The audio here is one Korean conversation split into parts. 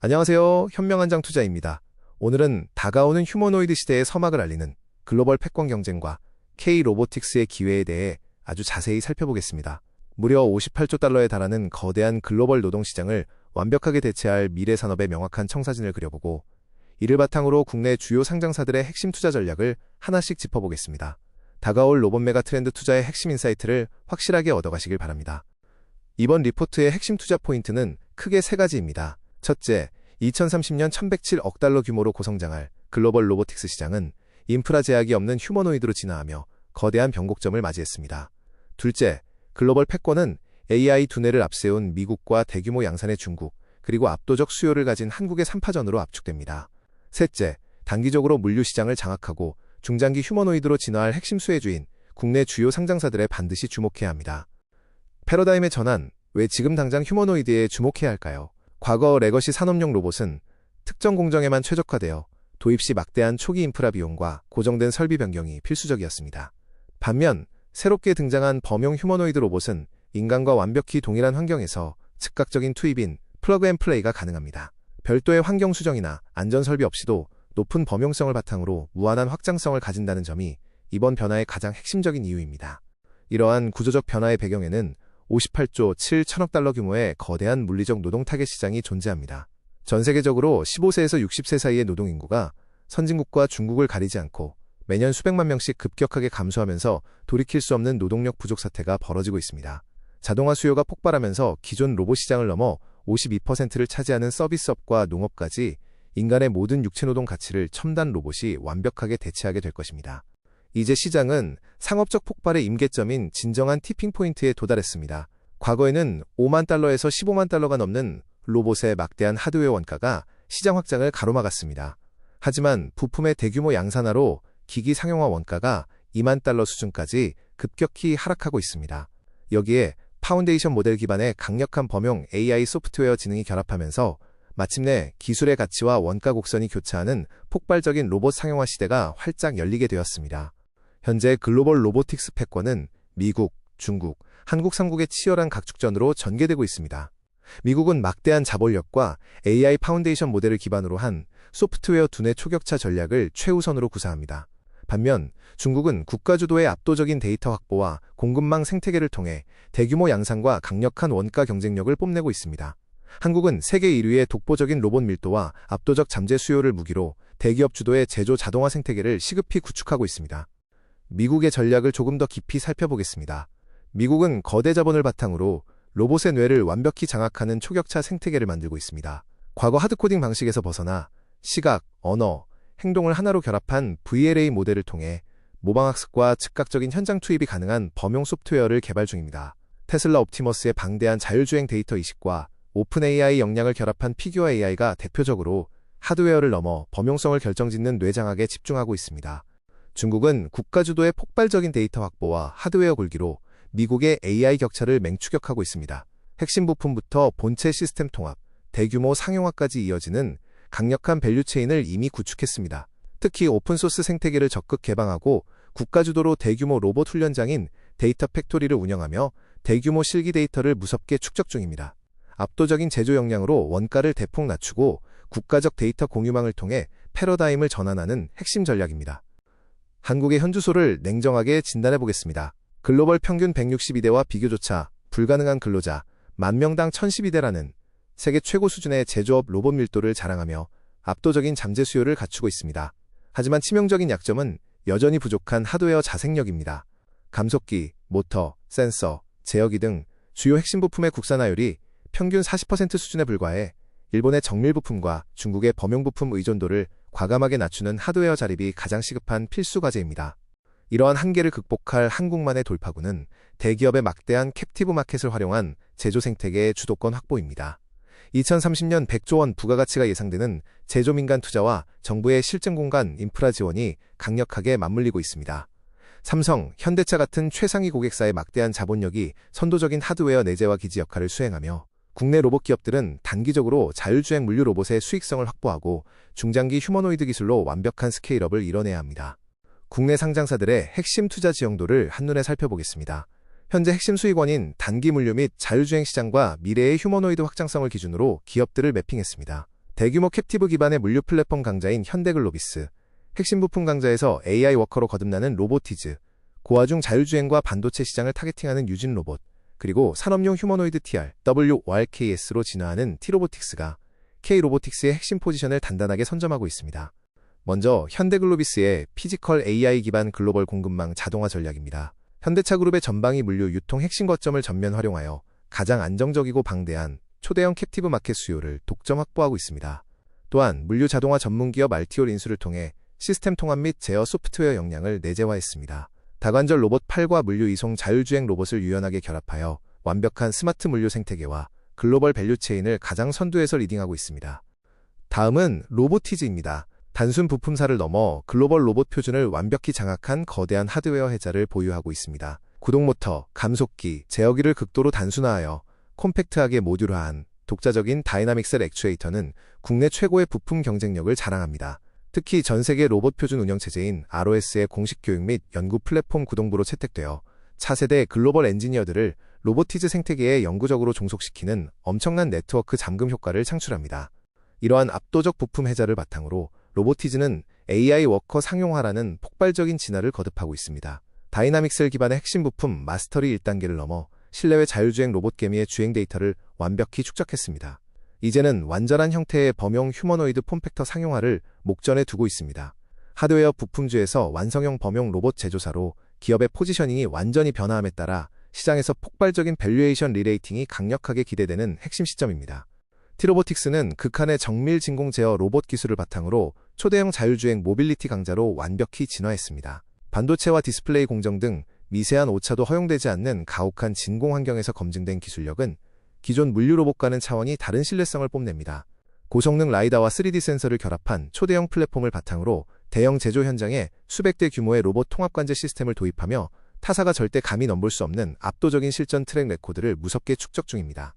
안녕하세요. 현명한장 투자입니다. 오늘은 다가오는 휴머노이드 시대의 서막을 알리는 글로벌 패권 경쟁과 K-로보틱스의 기회에 대해 아주 자세히 살펴보겠습니다. 무려 58조 달러에 달하는 거대한 글로벌 노동시장을 완벽하게 대체할 미래 산업의 명확한 청사진을 그려보고 이를 바탕으로 국내 주요 상장사들의 핵심 투자 전략을 하나씩 짚어보겠습니다. 다가올 로봇 메가 트렌드 투자의 핵심 인사이트를 확실하게 얻어가시길 바랍니다. 이번 리포트의 핵심 투자 포인트는 크게 세 가지입니다. 첫째, 2030년 1107억 달러 규모로 고성장할 글로벌 로보틱스 시장은 인프라 제약이 없는 휴머노이드로 진화하며 거대한 변곡점을 맞이했습니다. 둘째, 글로벌 패권은 AI 두뇌를 앞세운 미국과 대규모 양산의 중국, 그리고 압도적 수요를 가진 한국의 3파전으로 압축됩니다. 셋째, 단기적으로 물류 시장을 장악하고 중장기 휴머노이드로 진화할 핵심 수혜주인 국내 주요 상장사들에 반드시 주목해야 합니다. 패러다임의 전환, 왜 지금 당장 휴머노이드에 주목해야 할까요? 과거 레거시 산업용 로봇은 특정 공정에만 최적화되어 도입 시 막대한 초기 인프라 비용과 고정된 설비 변경이 필수적이었습니다. 반면 새롭게 등장한 범용 휴머노이드 로봇은 인간과 완벽히 동일한 환경에서 즉각적인 투입인 플러그 앤 플레이가 가능합니다. 별도의 환경 수정이나 안전 설비 없이도 높은 범용성을 바탕으로 무한한 확장성을 가진다는 점이 이번 변화의 가장 핵심적인 이유입니다. 이러한 구조적 변화의 배경에는 58조 7천억 달러 규모의 거대한 물리적 노동 타겟 시장이 존재합니다. 전 세계적으로 15세에서 60세 사이의 노동인구가 선진국과 중국을 가리지 않고 매년 수백만 명씩 급격하게 감소하면서 돌이킬 수 없는 노동력 부족 사태가 벌어지고 있습니다. 자동화 수요가 폭발하면서 기존 로봇 시장을 넘어 52%를 차지하는 서비스업과 농업까지 인간의 모든 육체노동 가치를 첨단 로봇이 완벽하게 대체하게 될 것입니다. 이제 시장은 상업적 폭발의 임계점인 진정한 티핑포인트에 도달했습니다. 과거에는 5만 달러에서 15만 달러가 넘는 로봇의 막대한 하드웨어 원가가 시장 확장을 가로막았습니다. 하지만 부품의 대규모 양산화로 기기 상용화 원가가 2만 달러 수준까지 급격히 하락하고 있습니다. 여기에 파운데이션 모델 기반의 강력한 범용 AI 소프트웨어 지능이 결합하면서 마침내 기술의 가치와 원가 곡선이 교차하는 폭발적인 로봇 상용화 시대가 활짝 열리게 되었습니다. 현재 글로벌 로보틱스 패권은 미국, 중국, 한국 3국의 치열한 각축전으로 전개되고 있습니다. 미국은 막대한 자본력과 AI 파운데이션 모델을 기반으로 한 소프트웨어 두뇌 초격차 전략을 최우선으로 구사합니다. 반면 중국은 국가주도의 압도적인 데이터 확보와 공급망 생태계를 통해 대규모 양산과 강력한 원가 경쟁력을 뽐내고 있습니다. 한국은 세계 1위의 독보적인 로봇 밀도와 압도적 잠재 수요를 무기로 대기업 주도의 제조 자동화 생태계를 시급히 구축하고 있습니다. 미국의 전략을 조금 더 깊이 살펴보겠습니다. 미국은 거대 자본을 바탕으로 로봇의 뇌를 완벽히 장악하는 초격차 생태계를 만들고 있습니다. 과거 하드코딩 방식에서 벗어나 시각, 언어, 행동을 하나로 결합한 VLA 모델을 통해 모방학습과 즉각적인 현장 투입이 가능한 범용 소프트웨어를 개발 중입니다. 테슬라 옵티머스의 방대한 자율주행 데이터 이식과 오픈 AI 역량을 결합한 피규어 AI가 대표적으로 하드웨어를 넘어 범용성을 결정짓는 뇌 장악에 집중하고 있습니다. 중국은 국가주도의 폭발적인 데이터 확보와 하드웨어 굴기로 미국의 AI 격차를 맹추격하고 있습니다. 핵심 부품부터 본체 시스템 통합, 대규모 상용화까지 이어지는 강력한 밸류체인을 이미 구축했습니다. 특히 오픈소스 생태계를 적극 개방하고 국가주도로 대규모 로봇 훈련장인 데이터 팩토리를 운영하며 대규모 실기 데이터를 무섭게 축적 중입니다. 압도적인 제조 역량으로 원가를 대폭 낮추고 국가적 데이터 공유망을 통해 패러다임을 전환하는 핵심 전략입니다. 한국의 현주소를 냉정하게 진단해 보겠습니다. 글로벌 평균 162대와 비교조차 불가능한 근로자 10,000명당 1,012대라는 세계 최고 수준의 제조업 로봇 밀도를 자랑하며 압도적인 잠재 수요를 갖추고 있습니다. 하지만 치명적인 약점은 여전히 부족한 하드웨어 자생력입니다. 감속기, 모터, 센서, 제어기 등 주요 핵심 부품의 국산화율이 평균 40% 수준에 불과해 일본의 정밀 부품과 중국의 범용 부품 의존도를 과감하게 낮추는 하드웨어 자립이 가장 시급한 필수 과제입니다. 이러한 한계를 극복할 한국만의 돌파구는 대기업의 막대한 캡티브 마켓을 활용한 제조 생태계의 주도권 확보입니다. 2030년 100조 원 부가가치가 예상되는 제조 민간 투자와 정부의 실증 공간 인프라 지원이 강력하게 맞물리고 있습니다. 삼성, 현대차 같은 최상위 고객사의 막대한 자본력이 선도적인 하드웨어 내재와 기지 역할을 수행하며 국내 로봇 기업들은 단기적으로 자율주행 물류 로봇의 수익성을 확보하고 중장기 휴머노이드 기술로 완벽한 스케일업을 이뤄내야 합니다. 국내 상장사들의 핵심 투자 지형도를 한눈에 살펴보겠습니다. 현재 핵심 수익원인 단기 물류 및 자율주행 시장과 미래의 휴머노이드 확장성을 기준으로 기업들을 매핑했습니다. 대규모 캡티브 기반의 물류 플랫폼 강자인 현대글로비스, 핵심 부품 강자에서 AI 워커로 거듭나는 로보티즈, 고화중 자율주행과 반도체 시장을 타겟팅하는 유진로봇, 그리고 산업용 휴머노이드 TRWRKS로 진화하는 T로보틱스가 K로보틱스의 핵심 포지션을 단단하게 선점하고 있습니다. 먼저 현대글로비스의 피지컬 AI 기반 글로벌 공급망 자동화 전략입니다. 현대차그룹의 전방위 물류 유통 핵심 거점을 전면 활용하여 가장 안정적이고 방대한 초대형 캡티브 마켓 수요를 독점 확보하고 있습니다. 또한 물류 자동화 전문기업 알티올 인수를 통해 시스템 통합 및 제어 소프트웨어 역량을 내재화했습니다. 다관절 로봇 8과 물류 이송 자율주행 로봇을 유연하게 결합하여 완벽한 스마트 물류 생태계와 글로벌 밸류체인을 가장 선두에서 리딩하고 있습니다. 다음은 로보티즈입니다. 단순 부품사를 넘어 글로벌 로봇 표준을 완벽히 장악한 거대한 하드웨어 해자를 보유하고 있습니다. 구동모터, 감속기, 제어기를 극도로 단순화하여 콤팩트하게 모듈화한 독자적인 다이나믹셀 액추에이터는 국내 최고의 부품 경쟁력을 자랑합니다. 특히 전세계 로봇 표준 운영체제인 ROS의 공식 교육 및 연구 플랫폼 구동부로 채택되어 차세대 글로벌 엔지니어들을 로보티즈 생태계에 영구적으로 종속시키는 엄청난 네트워크 잠금 효과를 창출합니다. 이러한 압도적 부품 해자를 바탕으로 로보티즈는 AI 워커 상용화라는 폭발적인 진화를 거듭하고 있습니다. 다이나믹셀 기반의 핵심 부품 마스터리 1단계를 넘어 실내외 자율주행 로봇 개미의 주행 데이터를 완벽히 축적했습니다. 이제는 완전한 형태의 범용 휴머노이드 폼팩터 상용화를 목전에 두고 있습니다. 하드웨어 부품주에서 완성형 범용 로봇 제조사로 기업의 포지셔닝이 완전히 변화함에 따라 시장에서 폭발적인 밸류에이션 리레이팅이 강력하게 기대되는 핵심 시점입니다. T로보틱스는 극한의 정밀 진공 제어 로봇 기술을 바탕으로 초대형 자율주행 모빌리티 강자로 완벽히 진화했습니다. 반도체와 디스플레이 공정 등 미세한 오차도 허용되지 않는 가혹한 진공 환경에서 검증된 기술력은 기존 물류 로봇과는 차원이 다른 신뢰성을 뽐냅니다. 고성능 라이다와 3D 센서를 결합한 초대형 플랫폼을 바탕으로 대형 제조 현장에 수백 대 규모의 로봇 통합관제 시스템을 도입하며 타사가 절대 감히 넘볼 수 없는 압도적인 실전 트랙 레코드를 무섭게 축적 중입니다.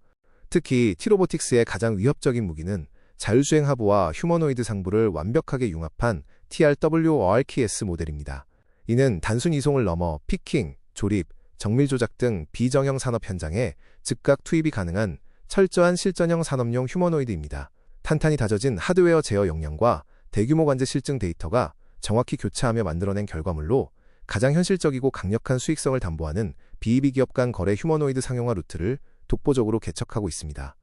특히 T로보틱스의 가장 위협적인 무기는 자율주행 하부와 휴머노이드 상부를 완벽하게 융합한 TRWRKS 모델입니다. 이는 단순 이송을 넘어 피킹, 조립, 정밀 조작 등 비정형 산업 현장에 즉각 투입이 가능한 철저한 실전형 산업용 휴머노이드입니다. 탄탄히 다져진 하드웨어 제어 역량과 대규모 관제 실증 데이터가 정확히 교차하며 만들어낸 결과물로 가장 현실적이고 강력한 수익성을 담보하는 BEB 기업 간 거래 휴머노이드 상용화 루트를 독보적으로 개척하고 있습니다.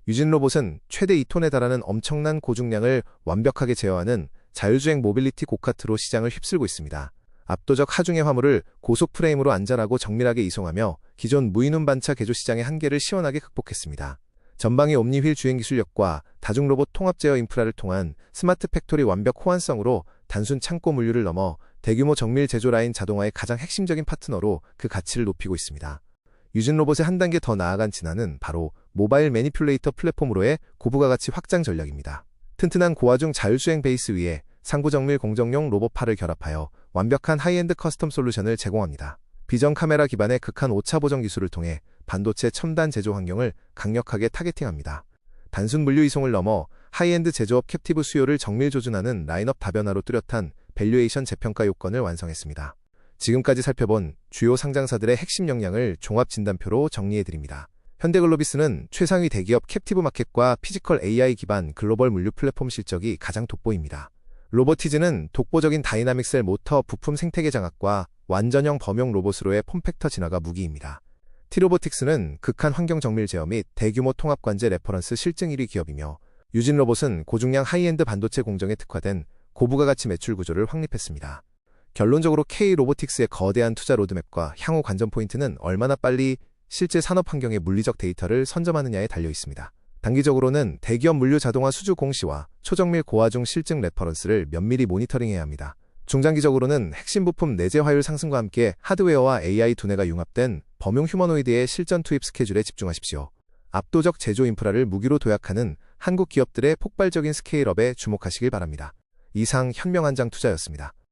유진로봇은 최대 2톤에 달하는 엄청난 고중량을 완벽하게 제어하는 자율주행 모빌리티 고카트로 시장을 휩쓸고 있습니다. 압도적 하중의 화물을 고속 프레임으로 안전하고 정밀하게 이송하며 기존 무인운 반차 개조 시장의 한계를 시원하게 극복했습니다. 전방위 옴니휠 주행 기술력과 다중 로봇 통합 제어 인프라를 통한 스마트 팩토리 완벽 호환성으로 단순 창고 물류를 넘어 대규모 정밀 제조 라인 자동화의 가장 핵심적인 파트너로 그 가치를 높이고 있습니다. 유진로봇의 한 단계 더 나아간 진화는 바로 모바일 매니퓰레이터 플랫폼으로의 고부가 가치 확장 전략입니다. 튼튼한 고화중 자율주행 베이스 위에 상부 정밀 공정용 로봇팔을 결합하여 완벽한 하이엔드 커스텀 솔루션을 제공합니다. 비전 카메라 기반의 극한 오차 보정 기술을 통해 반도체 첨단 제조 환경을 강력하게 타겟팅합니다. 단순 물류 이송을 넘어 하이엔드 제조업 캡티브 수요를 정밀 조준하는 라인업 다변화로 뚜렷한 밸류에이션 재평가 요건을 완성했습니다. 지금까지 살펴본 주요 상장사들의 핵심 역량을 종합 진단표로 정리해드립니다. 현대글로비스는 최상위 대기업 캡티브 마켓과 피지컬 AI 기반 글로벌 물류 플랫폼 실적이 가장 돋보입니다. 로보티즈는 독보적인 다이나믹셀 모터 부품 생태계 장악과 완전형 범용 로봇으로의 폼팩터 진화가 무기입니다. T로보틱스는 극한 환경 정밀 제어 및 대규모 통합 관제 레퍼런스 실증 1위 기업이며 유진로봇은 고중량 하이엔드 반도체 공정에 특화된 고부가 가치 매출 구조를 확립했습니다. 결론적으로 K로보틱스의 거대한 투자 로드맵과 향후 관전 포인트는 얼마나 빨리 실제 산업 환경의 물리적 데이터를 선점하느냐에 달려 있습니다. 단기적으로는 대기업 물류 자동화 수주 공시와 초정밀 고화중 실증 레퍼런스를 면밀히 모니터링해야 합니다. 중장기적으로는 핵심 부품 내재화율 상승과 함께 하드웨어와 AI 두뇌가 융합된 범용 휴머노이드의 실전 투입 스케줄에 집중하십시오. 압도적 제조 인프라를 무기로 도약하는 한국 기업들의 폭발적인 스케일업에 주목하시길 바랍니다. 이상 현명한장 투자였습니다.